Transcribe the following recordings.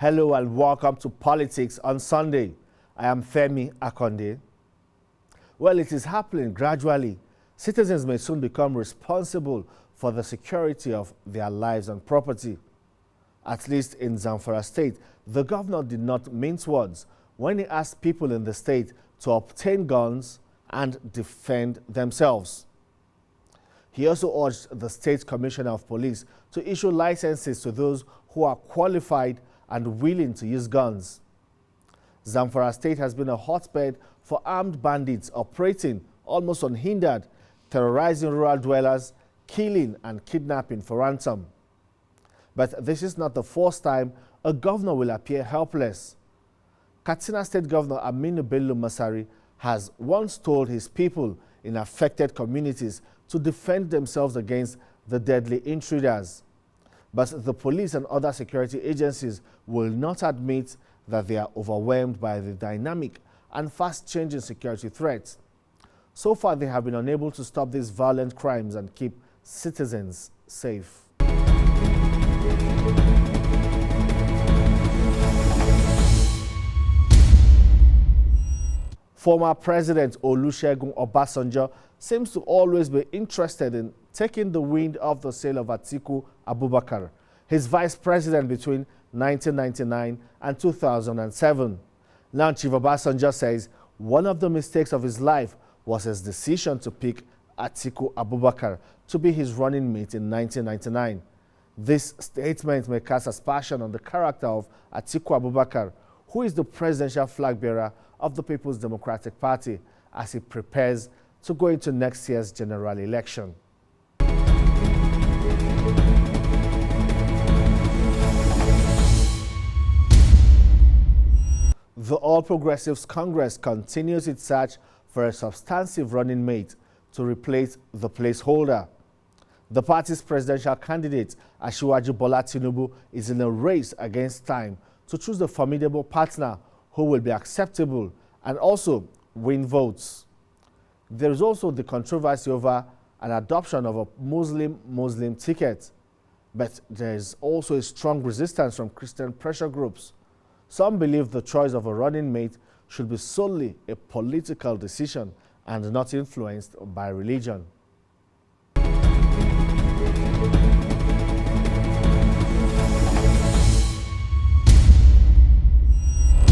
Hello and welcome to Politics on Sunday. I am Femi Akonde. Well, it is happening gradually. Citizens may soon become responsible for the security of their lives and property. At least in Zamfara State, the governor did not mince words when he asked people in the state to obtain guns and defend themselves. He also urged the State Commissioner of Police to issue licenses to those who are qualified and willing to use guns. Zamfara State has been a hotbed for armed bandits operating almost unhindered, terrorizing rural dwellers, killing and kidnapping for ransom. But this is not the first time a governor will appear helpless. Katsina State Governor Aminu Bello Masari has once told his people in affected communities to defend themselves against the deadly intruders. But the police and other security agencies will not admit that they are overwhelmed by the dynamic and fast-changing security threats. So far, they have been unable to stop these violent crimes and keep citizens safe. Former President Olusegun Obasanjo seems to always be interested in taking the wind off the sail of Atiku Abubakar, his vice president between 1999 and 2007. Now, Chief Obasanjo says one of the mistakes of his life was his decision to pick Atiku Abubakar to be his running mate in 1999. This statement may cast aspersion on the character of Atiku Abubakar, who is the presidential flag bearer of the People's Democratic Party as he prepares to go into next year's general election. The All Progressives Congress continues its search for a substantive running mate to replace the placeholder. The party's presidential candidate, Asiwaju Bola Tinubu, is in a race against time to choose a formidable partner who will be acceptable and also win votes. There is also the controversy over an adoption of a Muslim ticket, but there is also a strong resistance from Christian pressure groups. Some believe the choice of a running mate should be solely a political decision and not influenced by religion.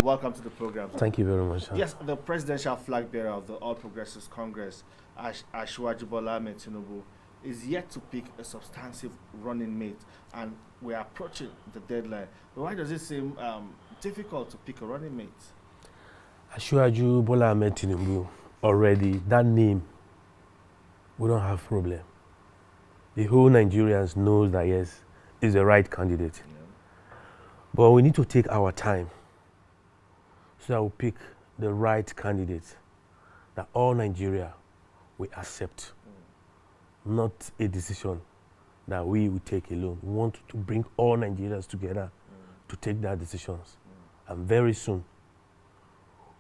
Welcome to the program. Thank you very much. Yes, the presidential flag bearer of the All Progressives Congress, Asiwaju Bola Tinubu, is yet to pick a substantive running mate, and we are approaching the deadline. But why does it seem difficult to pick a running mate? Asiwaju Bola Tinubu, already, that name, we don't have problem. The whole Nigerians knows that, yes, is the right candidate. Yeah. But we need to take our time so that we pick the right candidate that all Nigeria will accept. Not a decision that we will take alone. We want to bring all Nigerians together to take their decisions. And very soon,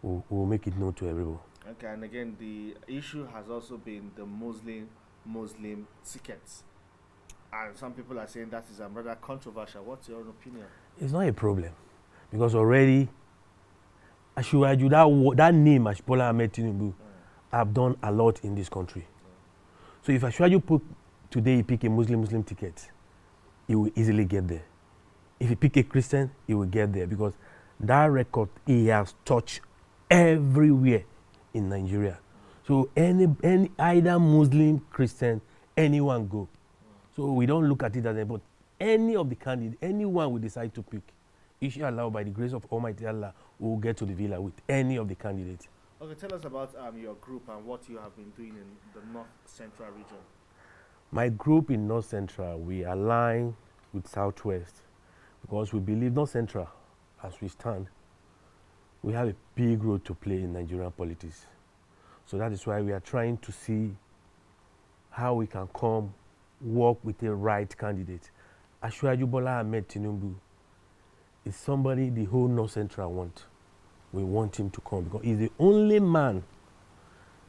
we'll make it known to everyone. Okay, and again, the issue has also been the Muslim tickets. And some people are saying that is rather controversial. What's your opinion? It's not a problem. Because already, Asiwaju, that name, Bola Tinubu, have done a lot in this country. So if Asiwaju today pick a Muslim ticket, he will easily get there. If he pick a Christian, he will get there because that record he has touched everywhere in Nigeria. So any either Muslim, Christian, anyone go. So we don't look at it as a but any of the candidates, anyone we decide to pick, inshallah, by the grace of Almighty Allah, we will get to the villa with any of the candidates. Okay, tell us about your group and what you have been doing in the North Central region. My group in North Central, we align with Southwest because we believe North Central, as we stand, we have a big role to play in Nigerian politics. So that is why we are trying to see how we can come work with the right candidate. Asiwaju Bola Tinubu is somebody the whole North Central want. We want him to come because he's the only man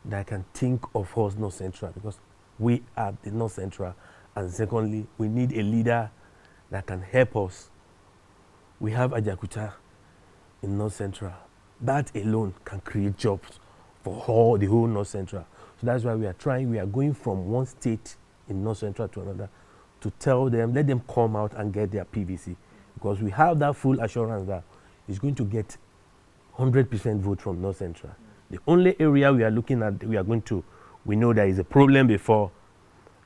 that can think of us North Central because we are the North Central. And secondly, we need a leader that can help us We have Ajakuta in North Central. That alone can create jobs for the whole North Central. So that's why we are going from one state in North Central to another to tell them, let them come out and get their PVC. Because we have that full assurance that it's going to get 100% vote from North Central. The only area we are looking at, we know there is a problem before,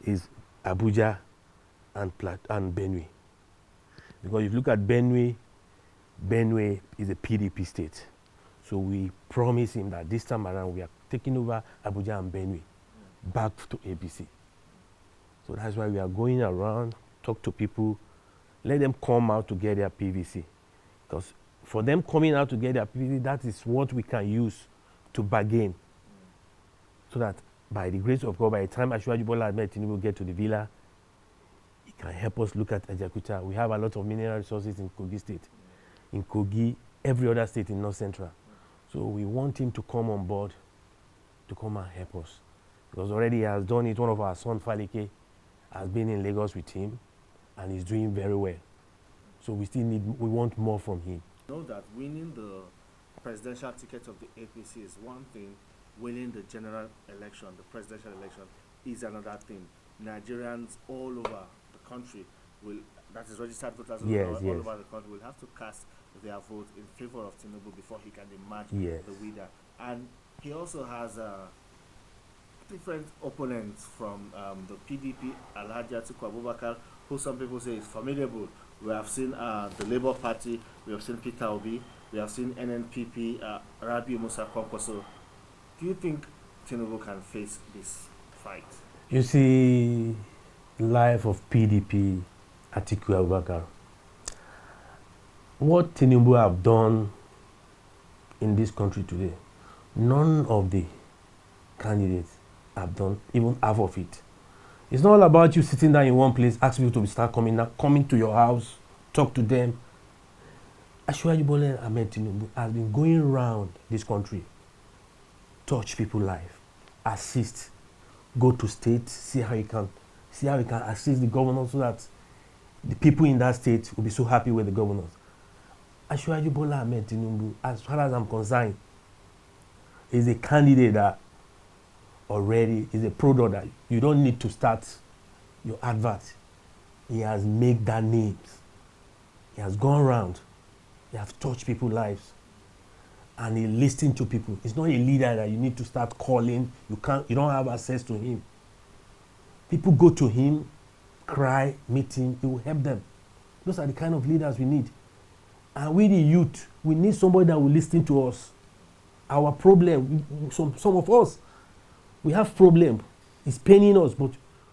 is Abuja and Benue. Because if you look at Benue is a PDP state. So we promise him that this time around we are taking over Abuja and Benue back to APC. So that's why we are going around, talk to people, let them come out to get their PVC. Because for them coming out to get their PVC, that is what we can use to bargain. So that by the grace of God, by the time Asiwaju Bola Ahmed Tinubu get to the villa, he can help us look at Ajakuta. We have a lot of mineral resources in Kogi State. In Kogi, every other state in North Central. So we want him to come on board, to come and help us. Because already he has done it. One of our sons, Falike, has been in Lagos with him, and he's doing very well. So we want more from him. Know that winning the presidential ticket of the APC is one thing, winning the general election, the presidential election, is another thing. Nigerians all over the country that is registered voters all over the country will have to cast their vote in favor of Tinubu before he can emerge the winner. And he also has different opponents from the PDP, Alhaji Atiku Abubakar, who some people say is formidable. We have seen the Labour Party, we have seen Peter Obi, we have seen NNPP, Rabi Musa Kwankwaso. Do you think Tinubu can face this fight? You see, life of PDP, Atiku Abubakar. What Tinubu have done in this country today, none of the candidates have done even half of it. It's not all about you sitting down in one place, ask people to start coming to your house, talk to them. Asiwaju Bola Ahmed Tinubu has been going around this country, touch people's life, assist, go to states, see how he can assist the governor so that the people in that state will be so happy with the governors. Asiwaju Bola Ahmed Tinubu, as far as I'm concerned, is a candidate that already is a product that you don't need to start your advert. He has made that names. He has gone around. He has touched people's lives. And he listens to people. He's not a leader that you need to start calling. You don't have access to him. People go to him, cry, meet him, he will help them. Those are the kind of leaders we need. And we the youth, we need somebody that will listen to us. Our problem, some of us, we have problem. It's paining us, but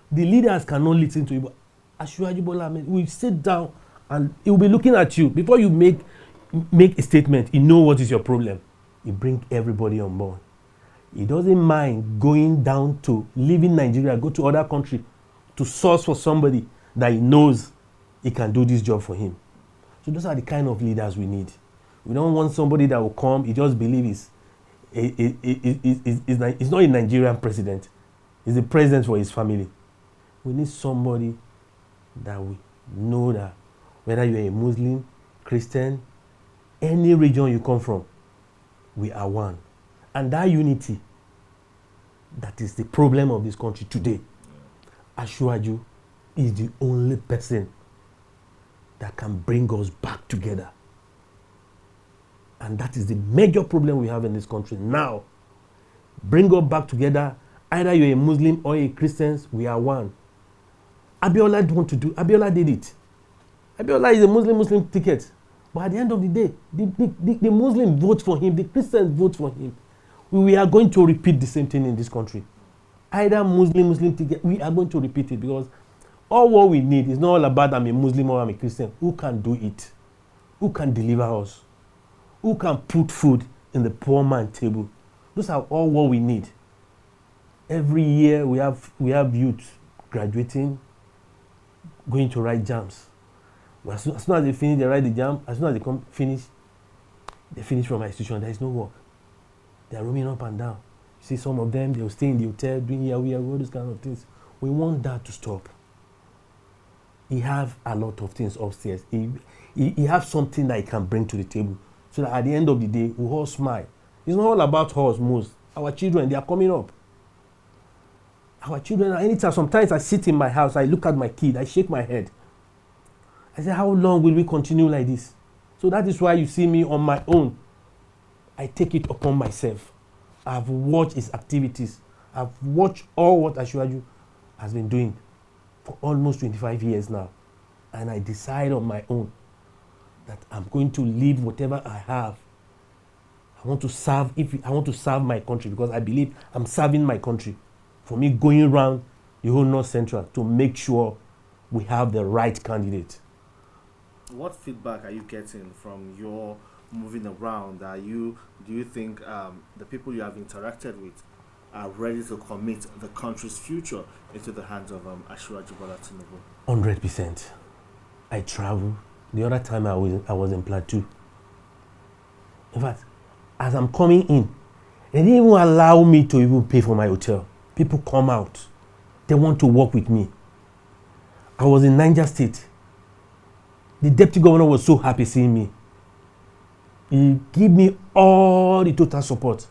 the leaders cannot listen to you. But Asiwaju Bola Ahmed will sit down and he will be looking at you. Before you make a statement, he know what is your problem. He bring everybody on board. He doesn't mind going down to leaving Nigeria, go to other country to source for somebody that he knows he can do this job for him. So those are the kind of leaders we need. We don't want somebody that will come, he just believes he's not a Nigerian president. He's the president for his family. We need somebody that we know that whether you're a Muslim, Christian, any region you come from, we are one. And that unity, that is the problem of this country today. Asiwaju is the only person that can bring us back together. And that is the major problem we have in this country now. Bring us back together. Either you're a Muslim or a Christian, we are one. Abiola did it. Abiola is a Muslim ticket. But at the end of the day, the Muslims vote for him, the Christians vote for him. We are going to repeat the same thing in this country. Either Muslim ticket, we are going to repeat it because all what we need is not all about I'm a Muslim or I'm a Christian. Who can do it? Who can deliver us? Who can put food in the poor man's table? Those are all what we need. Every year we have youth graduating, going to write jams. As soon as they finish, they write the jam. As soon as they finish from my institution, there is no work. They are roaming up and down. You see some of them, they will stay in the hotel, doing all these kind of things. We want that to stop. he have a lot of things upstairs. He have something that he can bring to the table, so that at the end of the day, we all smile. It's not all about us most. Our children, they are coming up. Our children, anytime, sometimes I sit in my house, I look at my kid, I shake my head. I say, how long will we continue like this? So that is why you see me on my own. I take it upon myself. I've watched his activities. I've watched all what Asiwaju has been doing for almost 25 years now. And I decide on my own that I'm going to leave whatever I have. I want to serve my country, because I believe I'm serving my country. For me, going around the whole North Central to make sure we have the right candidate. What feedback are you getting from your moving around? Do you think the people you have interacted with are ready to commit the country's future into the hands of Asiwaju Bola Tinubu? 100%. I travel. The other time I was in Plateau. In fact, as I'm coming in, they didn't even allow me to even pay for my hotel. People come out. They want to work with me. I was in Niger State. The deputy governor was so happy seeing me. He gave me all the total support.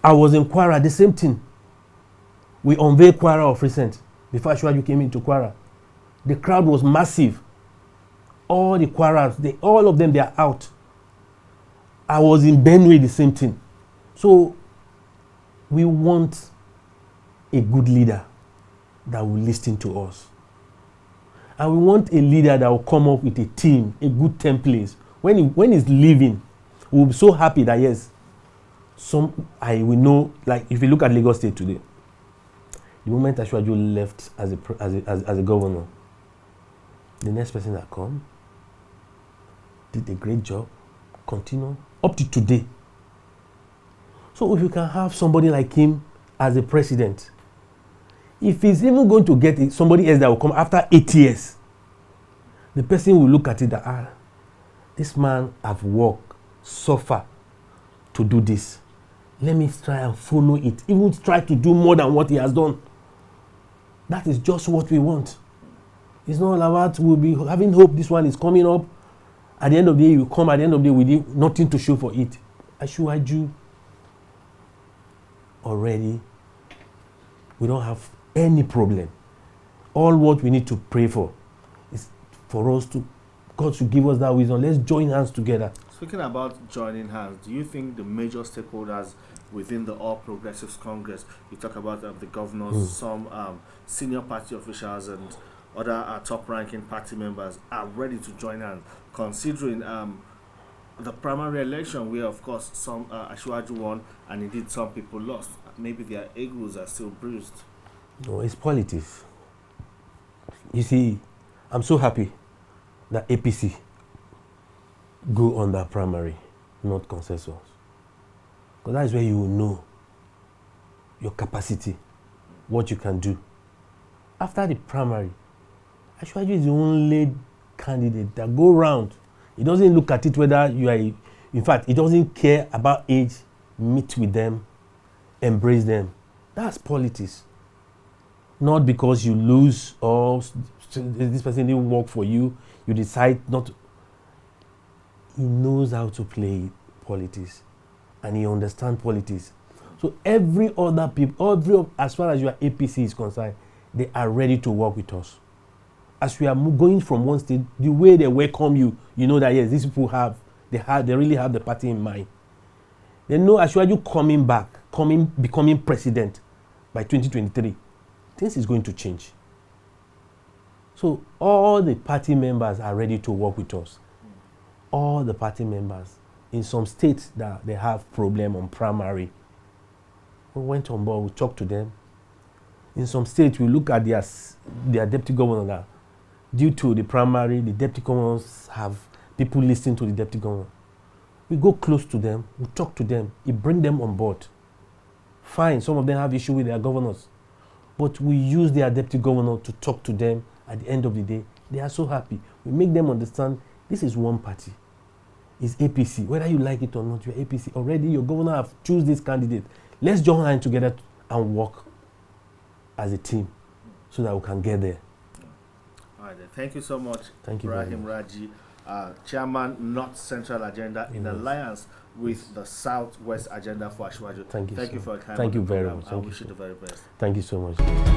I was in Kwara, the same thing. We unveiled Kwara of recent before Asiwaju came into Kwara. The crowd was massive. All the Kwaras, all of them, they are out. I was in Benue, the same thing. So we want a good leader that will listen to us. And we want a leader that will come up with a team, a good template. When he's leaving, we'll be so happy that yes, I will know, like if you look at Lagos State today, the moment Asiwaju left as a governor, the next person that come did a great job, continue up to today. So if you can have somebody like him as a president, if he's even going to get somebody else that will come after 8 years, the person will look at it that this man have worked, suffer to do this. Let me try and follow it. Even try to do more than what he has done. That is just what we want. It's not about we'll be having hope this one is coming up. At the end of the day, you come at the end of the day with nothing to show for it. Asiwaju already, we don't have any problem. All what we need to pray for is for us to, God should give us that wisdom. Let's join hands together. Speaking about joining hands, do you think the major stakeholders within the All Progressives Congress, you talk about the governors, some senior party officials and other top-ranking party members are ready to join hands, considering the primary election where, of course, some Asiwaju won and indeed some people lost. Maybe their egos are still bruised. No, it's politics. You see, I'm so happy that APC go on that primary, not consensus. Because that is where you will know your capacity, what you can do. After the primary, Asiwaju is the only candidate that go round. He doesn't look at it whether you are, in fact, he doesn't care about age, meet with them, embrace them. That's politics. Not because you lose or this person didn't work for you, you decide not to. He knows how to play politics and he understands politics. So every other people, as far as your APC is concerned, they are ready to work with us. As we are going from one state, the way they welcome you, you know that yes, these people they really have the party in mind. They know Asiwaju coming back, becoming president by 2023, things is going to change. So all the party members are ready to work with us. All the party members. In some states that they have problem on primary, we went on board, we talked to them. In some states, we look at their deputy governor that due to the primary, the deputy governors have people listening to the deputy governor. We go close to them, we talk to them, we bring them on board. Fine, some of them have issue with their governors, but we use their deputy governor to talk to them. At the end of the day, they are so happy. We make them understand this is one party. It's APC. Whether you like it or not, you're APC. Already your governor have choose this candidate. Let's join hands together and work as a team so that we can get there. All right. right, then. Thank you so much, Thank you very Ibrahim much. Raji, Chairman North Central Agenda in Yes. alliance with the Southwest Agenda for Ashwaju. Thank you, Thank sir. you for your time. Thank on you the very program. much. I Thank wish you, you the very best. Thank you so much.